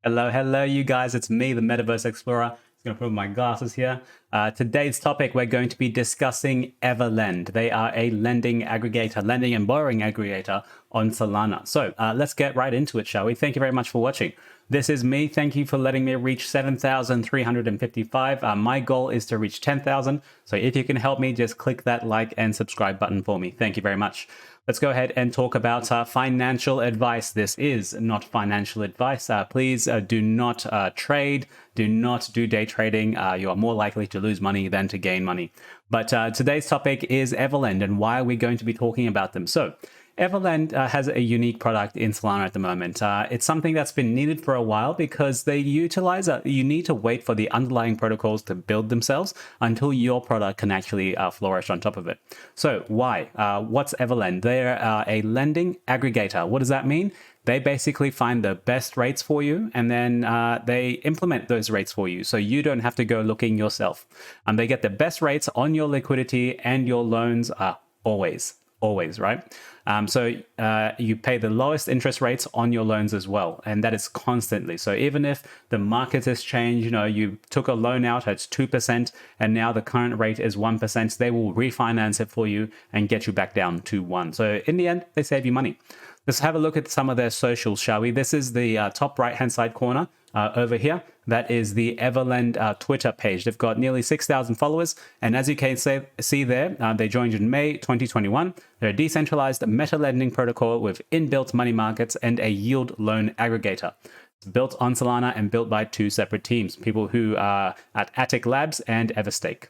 Hello, you guys. It's me, the MetaVerse Explorer. Just going to put on my glasses here. Today's topic, we're going to be discussing Everlend. They are a lending aggregator, lending and borrowing aggregator on Solana. So let's get right into it, shall we? Thank you very much for watching. This is me. Thank you for letting me reach 7,355. My goal is to reach 10,000. So if you can help me, just click that like and subscribe button for me. Thank you very much. Let's go ahead and talk about financial advice. This is not financial advice. Please do not trade. Do not do day trading. You are more likely to lose money than to gain money. But today's topic is Everland, and why are we going to be talking about them? So Everland has a unique product in Solana at the moment. It's something that's been needed for a while because they utilize you need to wait for the underlying protocols to build themselves until your product can actually flourish on top of it. So why? What's Everland? They're a lending aggregator. What does that mean? They basically find the best rates for you, and then they implement those rates for you. So you don't have to go looking yourself. And they get the best rates on your liquidity and your loans always, right? So you pay the lowest interest rates on your loans as well, and that is constantly. So even if the market has changed, you took a loan out at 2% and now the current rate is 1%, they will refinance it for you and get you back down to 1. So in the end, they save you money. Let's have a look at some of their socials, shall we? This is the top right-hand side corner over here. That is the Everland Twitter page. They've got nearly 6,000 followers. And as you can see there, they joined in May 2021. They're a decentralized meta lending protocol with inbuilt money markets and a yield loan aggregator. It's built on Solana and built by two separate teams, people who are at Attic Labs and Everstake.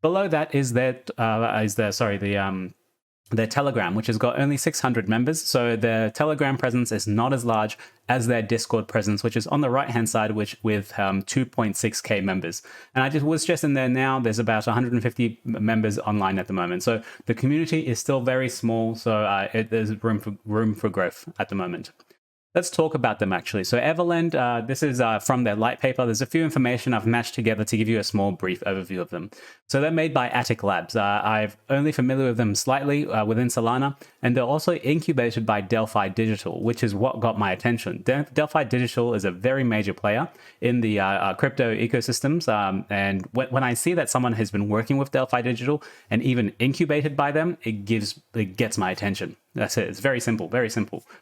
Below that is their Telegram, which has got only 600 members. So their Telegram presence is not as large as their Discord presence, which is on the right-hand side, with 2.6K members. And I was just in there now. There's about 150 members online at the moment. So the community is still very small. So there's room for growth at the moment. Let's talk about them actually. So Everland, this is from their light paper. There's a few information I've matched together to give you a small brief overview of them. So they're made by Attic Labs. I'm only familiar with them slightly within Solana, and they're also incubated by Delphi Digital, which is what got my attention. Delphi Digital is a very major player in the crypto ecosystems. And when I see that someone has been working with Delphi Digital and even incubated by them, it gets my attention. That's it. It's very simple,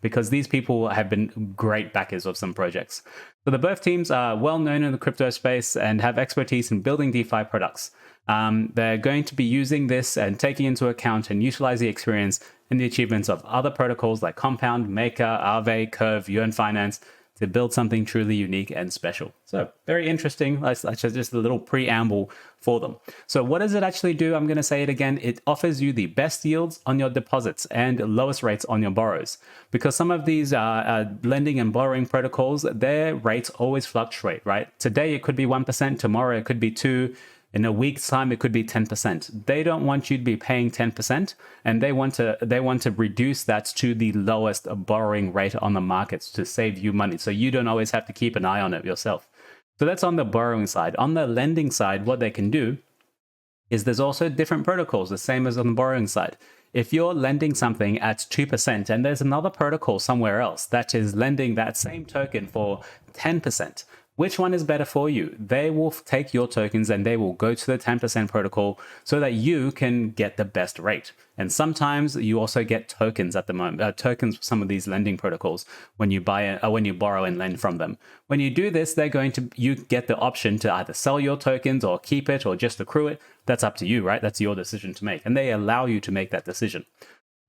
because these people have been great backers of some projects. So the both teams are well known in the crypto space and have expertise in building DeFi products. They're going to be using this and taking into account and utilize the experience in the achievements of other protocols like Compound, Maker, Aave, Curve, Yuan Finance to build something truly unique and special. So very interesting. That's just a little preamble for them. So what does it actually do? I'm going to say it again. It offers you the best yields on your deposits and lowest rates on your borrows. Because some of these lending and borrowing protocols, their rates always fluctuate, right? Today it could be 1%, tomorrow it could be 2%. In a week's time, it could be 10%. They don't want you to be paying 10%, and they want to reduce that to the lowest borrowing rate on the markets to save you money. So you don't always have to keep an eye on it yourself. So that's on the borrowing side. On the lending side, what they can do is there's also different protocols, the same as on the borrowing side. If you're lending something at 2% and there's another protocol somewhere else that is lending that same token for 10%, which one is better for you? They will take your tokens and they will go to the 10% protocol so that you can get the best rate. And sometimes you also get tokens at the moment, tokens for some of these lending protocols when you when you borrow and lend from them. When you do this, you get the option to either sell your tokens or keep it or just accrue it. That's up to you, right? That's your decision to make. And they allow you to make that decision.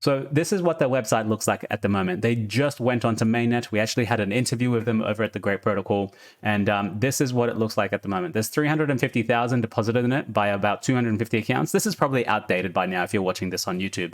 So this is what their website looks like at the moment. They just went onto mainnet. We actually had an interview with them over at the Grape Protocol. And this is what it looks like at the moment. There's 350,000 deposited in it by about 250 accounts. This is probably outdated by now if you're watching this on YouTube.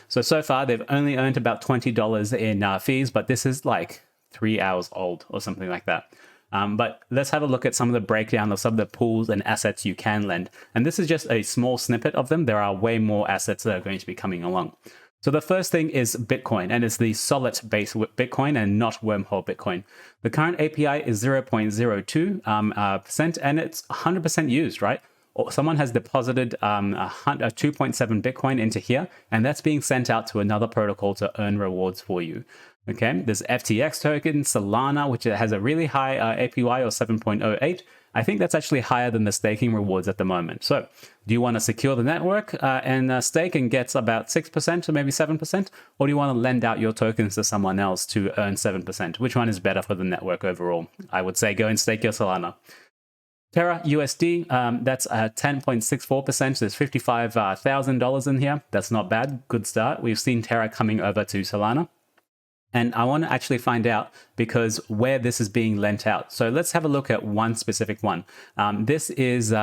So far, they've only earned about $20 in fees, but this is like 3 hours old or something like that. But let's have a look at some of the breakdown of some of the pools and assets you can lend. And this is just a small snippet of them. There are way more assets that are going to be coming along. So the first thing is Bitcoin, and it's the solid-based Bitcoin and not wormhole Bitcoin. The current API is 0.02%, and it's 100% used, right? Someone has deposited 2.7 Bitcoin into here, and that's being sent out to another protocol to earn rewards for you. Okay, there's FTX token, Solana, which has a really high APY or 7.08. I think that's actually higher than the staking rewards at the moment. So do you want to secure the network and stake and get about 6% or maybe 7%? Or do you want to lend out your tokens to someone else to earn 7%? Which one is better for the network overall? I would say go and stake your Solana. Terra USD, that's 10.64%. There's $55,000 in here. That's not bad. Good start. We've seen Terra coming over to Solana. And I want to actually find out because where this is being lent out. So let's have a look at one specific one. This is, what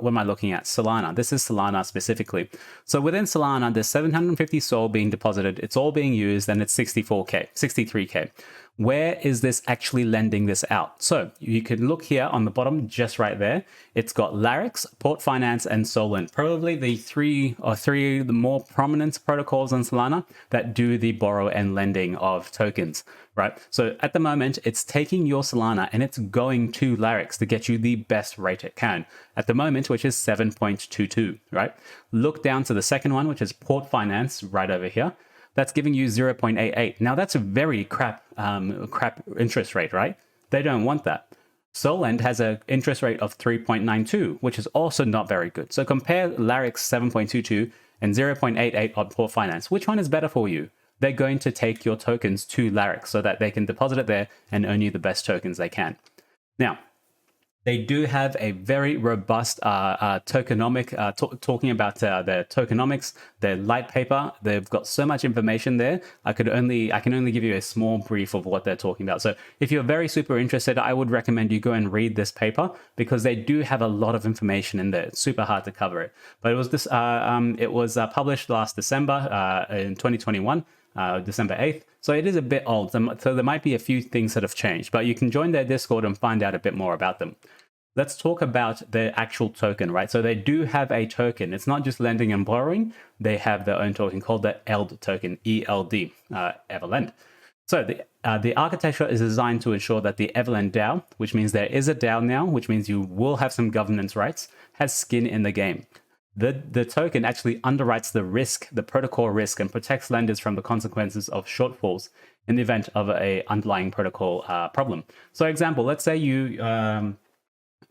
am I looking at? Solana. This is Solana specifically. So within Solana, there's 750 SOL being deposited. It's all being used and it's 63K. Where is this actually lending this out? So you can look here on the bottom, just right there. It's got Larix, Port Finance, and Solend. Probably the three the more prominent protocols on Solana that do the borrow and lending of tokens, right? So at the moment, it's taking your Solana and it's going to Larix to get you the best rate it can. At the moment, which is 7.22, right? Look down to the second one, which is Port Finance, right over here. That's giving you 0.88. Now that's a very crap interest rate, right? They don't want that. Solend has an interest rate of 3.92, which is also not very good. So compare Larix 7.22 and 0.88 on Port Finance. Which one is better for you? They're going to take your tokens to Larix so that they can deposit it there and earn you the best tokens they can. Now, they do have a very robust tokenomic, talking about their tokenomics, their light paper. They've got so much information there. I can only give you a small brief of what they're talking about. So if you're very super interested, I would recommend you go and read this paper because they do have a lot of information in there. It's super hard to cover it. But it was this. It was published last December in 2021. December 8th. So it is a bit old. So there might be a few things that have changed, but you can join their Discord and find out a bit more about them. Let's talk about the actual token, right? So they do have a token. It's not just lending and borrowing. They have their own token called the ELD token, ELD, Everland. So the architecture is designed to ensure that the Everland DAO, which means there is a DAO now, which means you will have some governance rights, has skin in the game. The token actually underwrites the risk, the protocol risk, and protects lenders from the consequences of shortfalls in the event of a underlying protocol problem. So, example, let's say you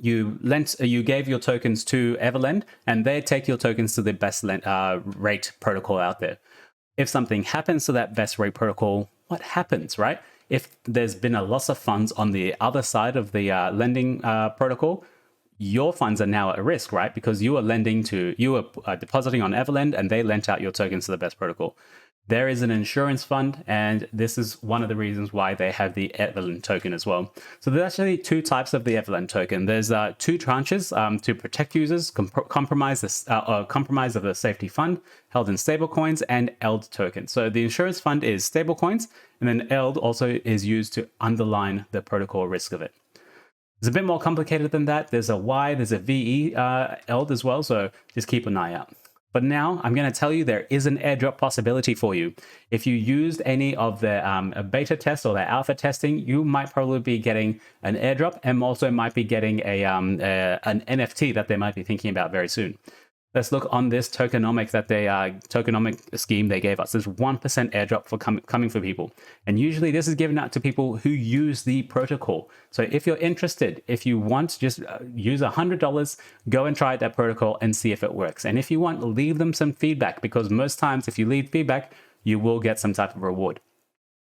gave your tokens to Everland, and they take your tokens to the best rate protocol out there. If something happens to that best rate protocol, what happens, right? If there's been a loss of funds on the other side of the lending protocol, your funds are now at risk, right? Because you are depositing on Everland and they lent out your tokens to the best protocol. There is an insurance fund, and this is one of the reasons why they have the Everland token as well. So there's actually two types of the Everland token. There's two tranches to protect users, compromise of the safety fund held in stablecoins, and ELD token. So the insurance fund is stablecoins, and then ELD also is used to underline the protocol risk of it. It's a bit more complicated than that. There's a Y, there's a VE ELD as well, so just keep an eye out. But now I'm going to tell you there is an airdrop possibility for you. If you used any of the beta test or the alpha testing, you might probably be getting an airdrop and also might be getting an NFT that they might be thinking about very soon. Let's look on this tokenomic tokenomic scheme they gave us. There's 1% airdrop for coming for people. And usually this is given out to people who use the protocol. So if you're interested, if you want, just use $100, go and try that protocol and see if it works. And if you want, leave them some feedback, because most times if you leave feedback, you will get some type of reward.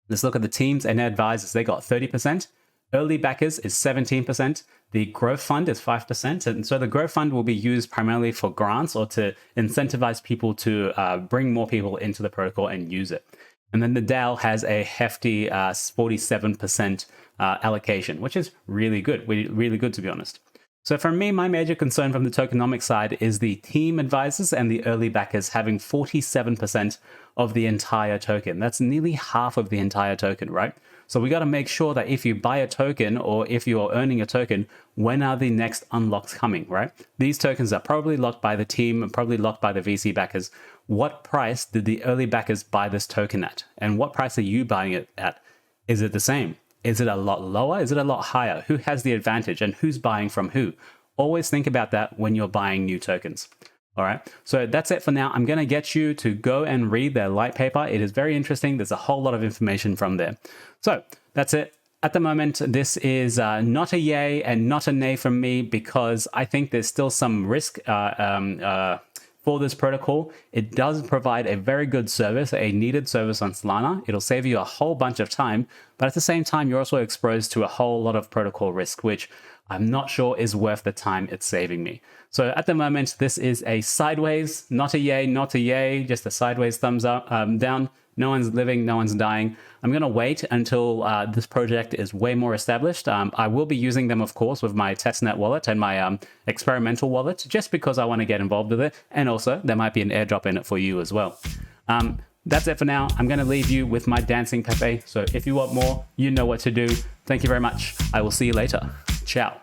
Let's look at the teams and advisors. They got 30%. Early backers is 17%. The growth fund is 5%. And so the growth fund will be used primarily for grants or to incentivize people to bring more people into the protocol and use it. And then the DAO has a hefty 47% allocation, which is really good. Really good, to be honest. So for me, my major concern from the tokenomic side is the team advisors and the early backers having 47% of the entire token. That's nearly half of the entire token, right? So we got to make sure that if you buy a token or if you're earning a token, when are the next unlocks coming, right? These tokens are probably locked by the team and probably locked by the VC backers. What price did the early backers buy this token at? And what price are you buying it at? Is it the same? Is it a lot lower? Is it a lot higher? Who has the advantage and who's buying from who? Always think about that when you're buying new tokens. All right, so that's it for now. I'm going to get you to go and read their light paper. It is very interesting. There's a whole lot of information from there. So that's it. At the moment, this is not a yay and not a nay from me, because I think there's still some risk for this protocol. It does provide a very good service, a needed service on Solana. It'll save you a whole bunch of time, but at the same time, you're also exposed to a whole lot of protocol risk, which I'm not sure is worth the time it's saving me. So at the moment, this is a sideways, not a yay, not a yay, just a sideways thumbs up, down. No one's living, no one's dying. I'm going to wait until this project is way more established. I will be using them, of course, with my testnet wallet and my experimental wallet, just because I want to get involved with it. And also, there might be an airdrop in it for you as well. That's it for now. I'm going to leave you with my dancing Pepe. So if you want more, you know what to do. Thank you very much. I will see you later. Ciao.